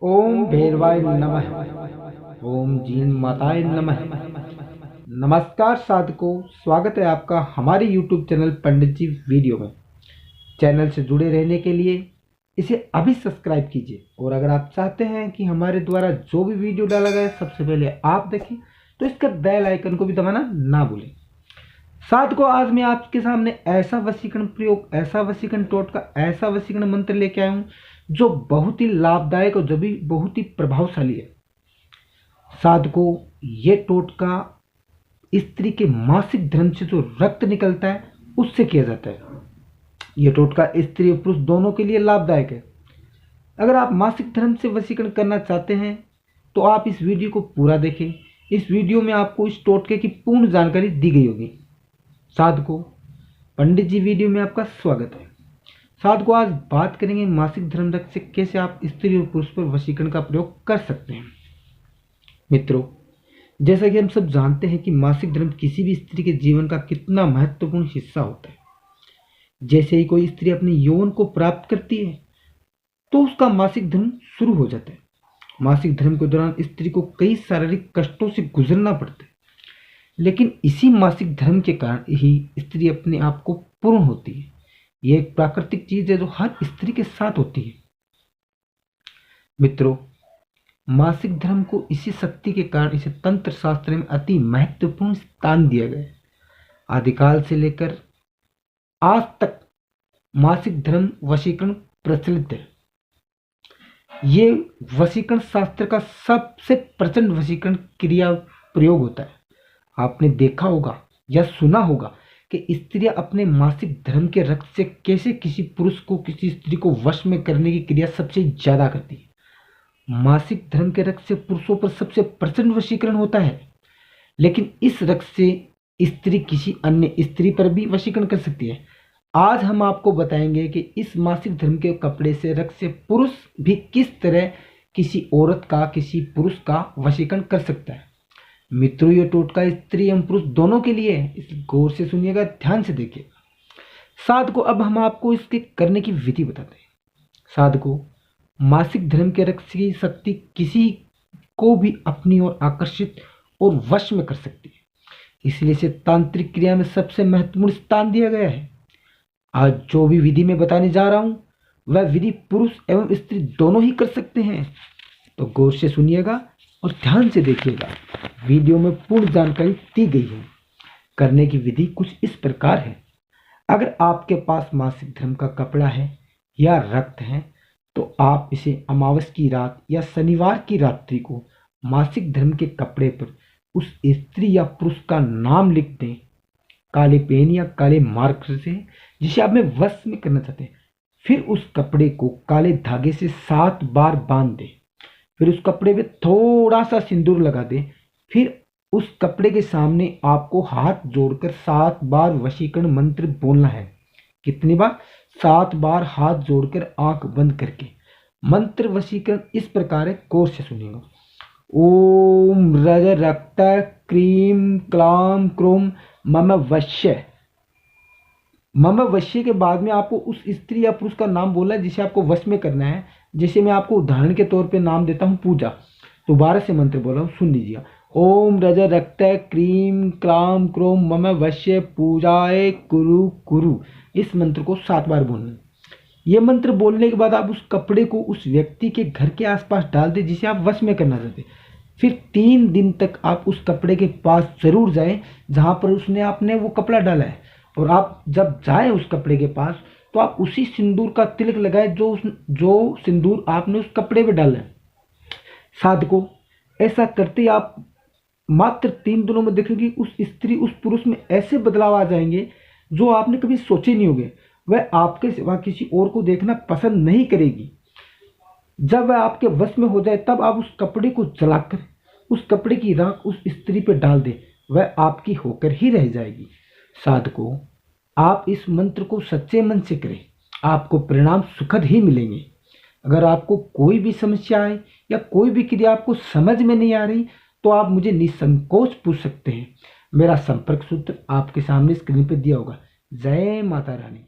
ओम भैरवाय नमः। ओम जीन माताय नमः। नमस्कार साधकों, स्वागत है आपका हमारे YouTube चैनल पंडित जी वीडियो में। चैनल से जुड़े रहने के लिए इसे अभी सब्सक्राइब कीजिए, और अगर आप चाहते हैं कि हमारे द्वारा जो भी वीडियो डाला गया सबसे पहले आप देखें तो इसका बेल आइकन को भी दबाना ना भूलें। साधकों, आज मैं आपके सामने ऐसा वशीकरण प्रयोग, ऐसा वशीकरण टोटका, ऐसा वशीकरण मंत्र लेके आया हूँ जो बहुत ही लाभदायक और जो भी बहुत ही प्रभावशाली है। साधकों, ये टोटका स्त्री के मासिक धर्म से जो रक्त निकलता है उससे किया जाता है। यह टोटका स्त्री और पुरुष दोनों के लिए लाभदायक है। अगर आप मासिक धर्म से वशीकरण करना चाहते हैं तो आप इस वीडियो को पूरा देखें। इस वीडियो में आपको इस टोटके की पूर्ण जानकारी दी गई होगी। साधकों, पंडित जी वीडियो में आपका स्वागत है। साधकों, आज बात करेंगे मासिक धर्म रक्त से कैसे आप स्त्री और पुरुष पर वशीकरण का प्रयोग कर सकते हैं। मित्रों, जैसा कि हम सब जानते हैं कि मासिक धर्म किसी भी स्त्री के जीवन का कितना महत्वपूर्ण हिस्सा होता है। जैसे ही कोई स्त्री अपने यौवन को प्राप्त करती है तो उसका मासिक धर्म शुरू हो जाता है। मासिक धर्म के दौरान स्त्री को कई शारीरिक कष्टों से गुजरना पड़ता है, लेकिन इसी मासिक धर्म के कारण ही स्त्री अपने आप को पूर्ण होती है। यह एक प्राकृतिक चीज है जो हर स्त्री के साथ होती है। मित्रों, मासिक धर्म को इसी शक्ति के कारण इसे तंत्र शास्त्र में अति महत्वपूर्ण स्थान दिया गया है। आदिकाल से लेकर आज तक मासिक धर्म वशीकरण प्रचलित है। ये वशीकरण शास्त्र का सबसे प्रचंड वशीकरण क्रिया प्रयोग होता है। आपने देखा होगा या सुना होगा कि स्त्रियां अपने मासिक धर्म के रक्त से कैसे किसी पुरुष को, किसी स्त्री को वश में करने की क्रिया सबसे ज्यादा करती है। मासिक धर्म के रक्त से पुरुषों पर सबसे प्रचंड वशीकरण होता है, लेकिन इस रक्त से स्त्री किसी अन्य स्त्री पर भी वशीकरण कर सकती है। आज हम आपको बताएंगे कि इस मासिक धर्म के कपड़े से, रक्त से पुरुष भी किस तरह किसी औरत का, किसी पुरुष का वशीकरण कर सकता है। मित्रों, ये टोटका स्त्री एवं पुरुष दोनों के लिए है, इस गौर से सुनिएगा, ध्यान से देखिएगा। साधकों, अब हम आपको इसके करने की विधि बताते हैं। साधकों, मासिक धर्म के रक्त की शक्ति किसी को भी अपनी ओर आकर्षित और वश में कर सकती है, इसलिए इसे तांत्रिक क्रिया में सबसे महत्वपूर्ण स्थान दिया गया है। आज जो भी विधि मैं बताने जा रहा हूं वह विधि पुरुष एवं स्त्री दोनों ही कर सकते हैं, तो गौर से सुनिएगा और ध्यान से देखिएगा। वीडियो में पूर्ण जानकारी दी गई है। करने की विधि कुछ इस प्रकार है। अगर आपके पास मासिक धर्म का कपड़ा है या रक्त है तो आप इसे अमावस की रात या शनिवार की रात्रि को मासिक धर्म के कपड़े पर उस स्त्री या पुरुष का नाम लिख दें, काले पेन या काले मार्कर से, जिसे आप में वश में करना चाहते हैं। फिर उस कपड़े को काले धागे से 7 बार बांध दें। फिर उस कपड़े पे थोड़ा सा सिंदूर लगा दें। फिर उस कपड़े के सामने आपको हाथ जोड़कर 7 बार वशीकरण मंत्र बोलना है। कितनी बार? 7 बार हाथ जोड़कर आंख बंद करके। मंत्र वशीकरण इस प्रकार है, गौर से सुनिएगा। ओम रज रक्त क्रीम क्लाम क्रोम मम वश्य। मम वश्य के बाद में आपको उस स्त्री या पुरुष का नाम बोलना है जिसे आपको वश में करना है। जैसे मैं आपको उदाहरण के तौर पे नाम देता हूँ पूजा, दोबारा से मंत्र बोल रहा हूँ, सुन लीजिए। ओम रज रक्त क्रीम क्लाम क्रोम मम वश्य पूजाए कुरु कुरु। इस मंत्र को 7 बार बोलना है। ये मंत्र बोलने के बाद आप उस कपड़े को उस व्यक्ति के घर के आसपास डाल दें जिसे आप वश में करना चाहते हैं। फिर 3 दिन तक आप उस कपड़े के पास जरूर जाएं जहां पर उसने आपने वो कपड़ा डाला है, और आप जब जाएं उस कपड़े के पास तो आप उसी सिंदूर का तिलक लगाएं जो सिंदूर आपने उस कपड़े पे डाला है। साधकों, ऐसा करते ही आप मात्र 3 दिनों में देखेंगे उस स्त्री, उस पुरुष में ऐसे बदलाव आ जाएंगे जो आपने कभी सोचे नहीं होंगे। वह आपके सिवा किसी और को देखना पसंद नहीं करेगी। जब वह आपके वश में हो जाए तब आप उस कपड़े को जलाकर उस कपड़े की राख उस स्त्री पे डाल दें, वह आपकी होकर ही रह जाएगी। साधकों, आप इस मंत्र को सच्चे मन से करें, आपको परिणाम सुखद ही मिलेंगे। अगर आपको कोई भी समस्या आए या कोई भी क्रिया आपको समझ में नहीं आ रही तो आप मुझे निसंकोच पूछ सकते हैं। मेरा संपर्क सूत्र आपके सामने स्क्रीन पर दिया होगा। जय माता रानी।